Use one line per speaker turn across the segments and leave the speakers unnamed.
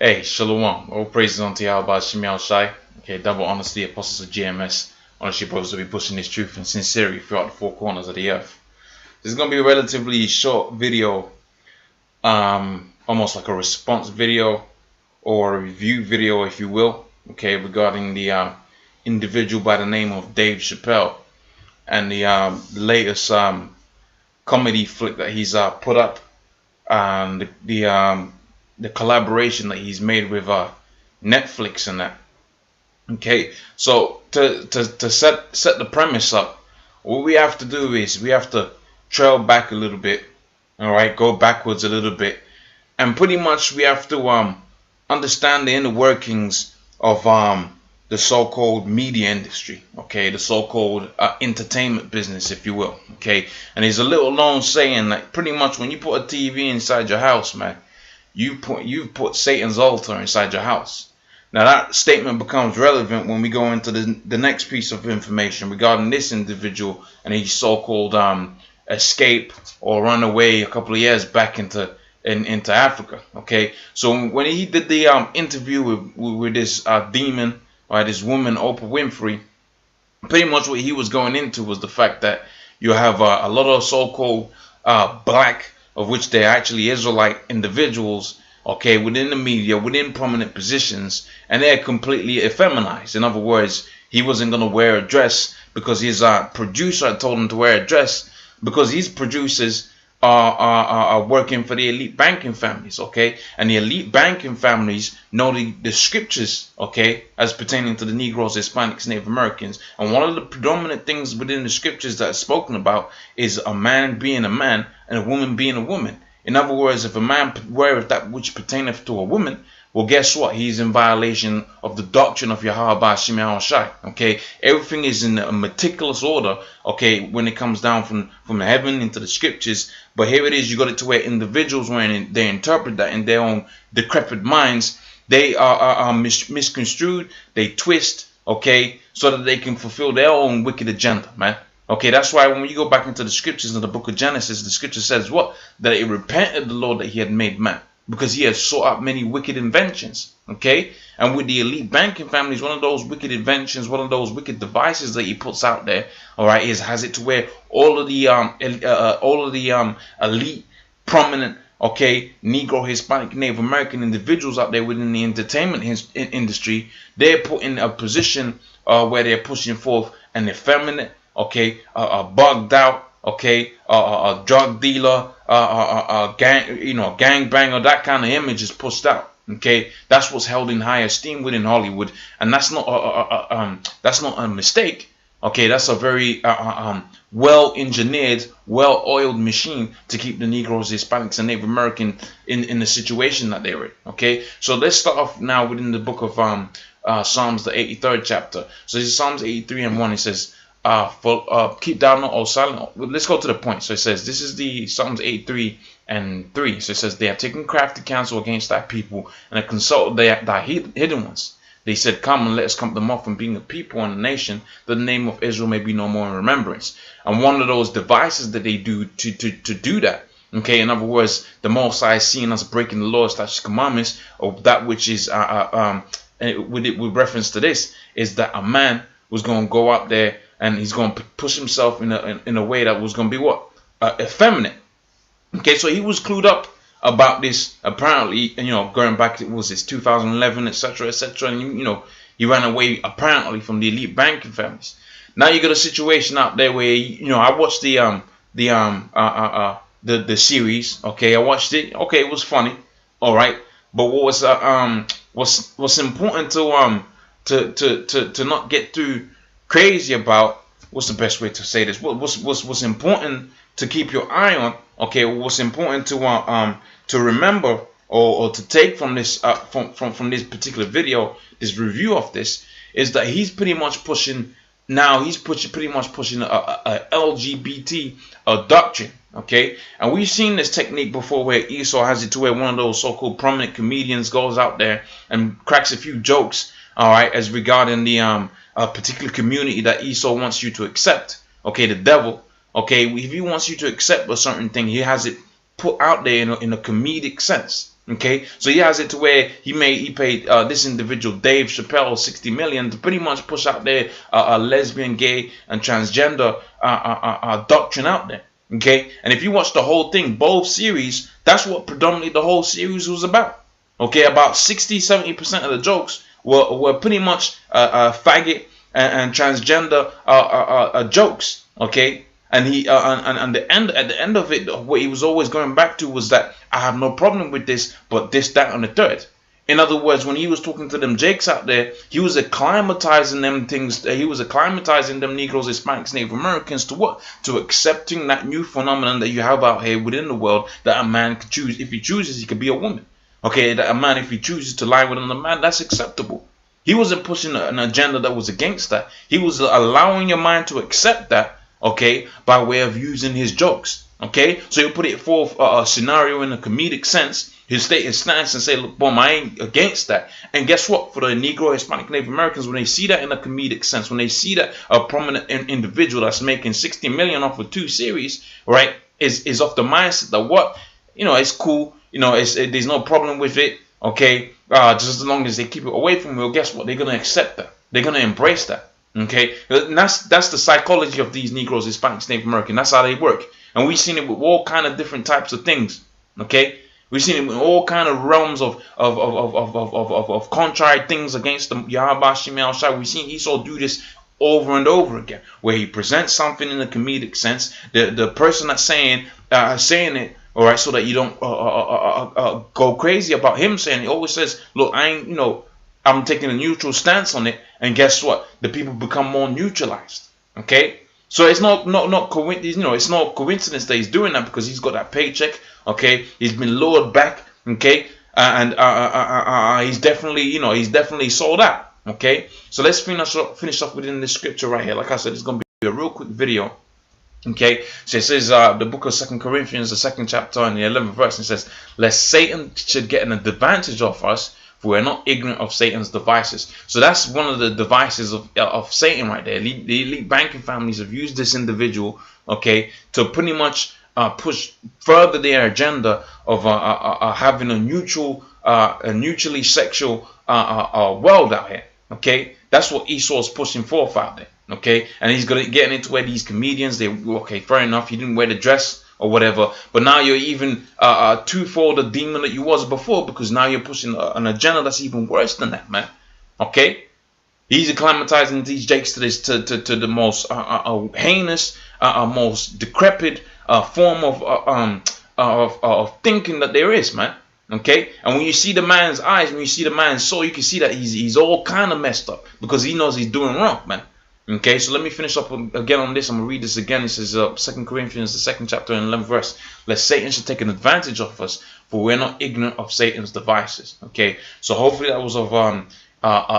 Hey, Shalom. All praises unto Yahweh Shemiel Shai. Okay, double honors to the apostles of GMS. Honestly, brothers will be pushing this truth and sincerity throughout the four corners of the earth. This is going to be a relatively short video, almost like a response video or a review video, if you will, okay, regarding the individual by the name of Dave Chapppelle and the latest comedy flick that he's put up, and the collaboration that he's made with Netflix and that. Okay, so to set the premise up, what we have to do is we have to trail back a little bit, all right, go backwards a little bit, and pretty much we have to understand the inner workings of the so-called media industry, okay, the so-called entertainment business, if you will, okay. And there's a little known saying that pretty much when you put a TV inside your house, man, you've put Satan's altar inside your house. Now that statement becomes relevant when we go into the next piece of information regarding this individual and his so-called escape or run away a couple of years back into Africa. Okay, so when he did the interview with this demon, or this woman, Oprah Winfrey, pretty much what he was going into was the fact that you have a lot of so-called black, of which they're actually Israelite individuals, okay, within the media, within prominent positions, and they're completely effeminized. In other words, he wasn't going to wear a dress because his producer had told him to wear a dress, because these producers are working for the elite banking families, okay, and the elite banking families know the scriptures, okay, as pertaining to the Negroes, Hispanics, Native Americans. And one of the predominant things within the scriptures that is spoken about is a man being a man and a woman being a woman. In other words, if a man weareth that which pertaineth to a woman, well, guess what? He's in violation of the doctrine of Yahweh Shemiel Shai. Okay, everything is in a meticulous order. Okay, when it comes down from heaven into the scriptures. But here it is, you got it to where individuals, when they interpret that in their own decrepit minds, they are misconstrued. They twist, okay, so that they can fulfill their own wicked agenda, man. Okay, that's why when you go back into the scriptures in the book of Genesis, the scripture says what? That it repented the Lord that he had made man, because he has sought out many wicked inventions, okay? And with the elite banking families, one of those wicked inventions, one of those wicked devices that he puts out there, all right, has it to where all of the elite, prominent, okay, Negro, Hispanic, Native American individuals out there within the entertainment industry, they're put in a position where they're pushing forth an effeminate, okay, a bugged out, okay, a drug dealer, a gang, gangbanger, that kind of image is pushed out. Okay, that's what's held in high esteem within Hollywood, and that's not a mistake. Okay, that's a very well engineered, well oiled machine to keep the Negroes, Hispanics, and Native American in the situation that they're in. Okay, so let's start off now within the book of Psalms, the 83rd chapter. So this is Psalms 83 and 1. It says, keep thou not all silent. Let's go to the point. So it says, this is the Psalms 83 and 3. So it says, they have taken crafty counsel against thy people, and have consulted thy hidden ones. They said, come and let us count them off, from being a people and a nation, that the name of Israel may be no more in remembrance. And one of those devices that they do to do that, okay, in other words, the Most High seeing us breaking the law, statutes, commandments, or that which is with reference to this, is that a man was going to go out there and he's going to push himself in a way that was going to be what? Effeminate. Okay, so he was clued up about this, apparently, going back, it was this 2011, etc., etc., and he ran away apparently from the elite banking families. Now you got a situation out there where I watched the series. Okay, I watched it. Okay, it was funny. All right, but what was what's important to not get too crazy about, what's the best way to say this, what's important to keep your eye on, okay, what's important to remember or to take from this from this particular video, this review of this, is that he's pretty much pushing a LGBT doctrine, okay? And we've seen this technique before, where Esau has it to where one of those so-called prominent comedians goes out there and cracks a few jokes, all right, as regarding the a particular community that Esau wants you to accept, okay, the devil, okay, if he wants you to accept a certain thing, he has it put out there in a comedic sense. Okay, so he has it to where he paid this individual Dave Chapppelle 60 million to pretty much push out there a lesbian, gay, and transgender doctrine out there. Okay, and if you watch the whole thing, both series, that's what predominantly the whole series was about. Okay, about 60-70% of the jokes were pretty much faggot and transgender jokes. Okay, and he at the end of it, what he was always going back to was that I have no problem with this, but this, that, and the third. In other words, when he was talking to them Jakes out there, he was acclimatizing them things. He was acclimatizing them Negroes, Hispanics, Native Americans to what? To accepting that new phenomenon that you have out here within the world, that a man could choose. If he chooses, he could be a woman. Okay, that a man, if he chooses to lie with another man, that's acceptable. He wasn't pushing an agenda that was against that. He was allowing your mind to accept that, okay, by way of using his jokes. Okay, so he'll put it forth a scenario in a comedic sense. He'll state his stance and say, look, boom, I ain't against that. And guess what? For the Negro, Hispanic, Native Americans, when they see that in a comedic sense, when they see that a prominent individual that's making 60 million off of 2 series, right, is off the mindset that what, you know, it's cool, you know, there's no problem with it, okay, just as long as they keep it away from you, well, guess what? They're going to accept that. They're going to embrace that, okay? And that's the psychology of these Negroes, Hispanics, Native Americans. That's how they work. And we've seen it with all kind of different types of things, okay? We've seen it in all kind of realms of contrary things against the Yahweh Shemel Shai. We've seen Esau do this over and over again, where he presents something in a comedic sense. The person that's saying it, all right, so that you don't go crazy about him saying. He always says, "Look, I ain't, you know, I'm taking a neutral stance on it." And guess what? The people become more neutralized. Okay. So it's not coincidence, you know, it's not coincidence that he's doing that, because he's got that paycheck, okay? He's been lured back, okay? And he's definitely, you know, he's definitely sold out, okay? So let's finish off within this scripture right here. Like I said, it's going to be a real quick video, okay? So it says, the book of 2 Corinthians, the 2nd chapter and the 11th verse, it says, lest Satan should get an advantage of us, for we're not ignorant of Satan's devices. So that's one of the devices of Satan right there. The elite banking families have used this individual, okay, to pretty much push further their agenda of having a neutrally sexual world out here. Okay, that's what Esau's pushing forth out there. Okay, and he's getting into where these comedians, okay, fair enough, you didn't wear the dress or whatever, but now you're even twofold the demon that you was before, because now you're pushing an agenda that's even worse than that, man. Okay, he's acclimatizing these jakes to this to the most heinous, most decrepit form of thinking that there is, man. Okay, and when you see the man's eyes, when you see the man's soul, you can see that he's all kind of messed up, because he knows he's doing wrong, man. Okay, so let me finish up again on this. I'm going to read this again. This is 2 Corinthians, the 2nd chapter and 11th verse. Lest Satan should take an advantage of us, for we're not ignorant of Satan's devices. Okay, so hopefully that was of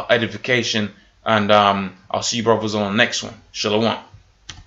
edification. And I'll see you brothers on the next one. Shalom.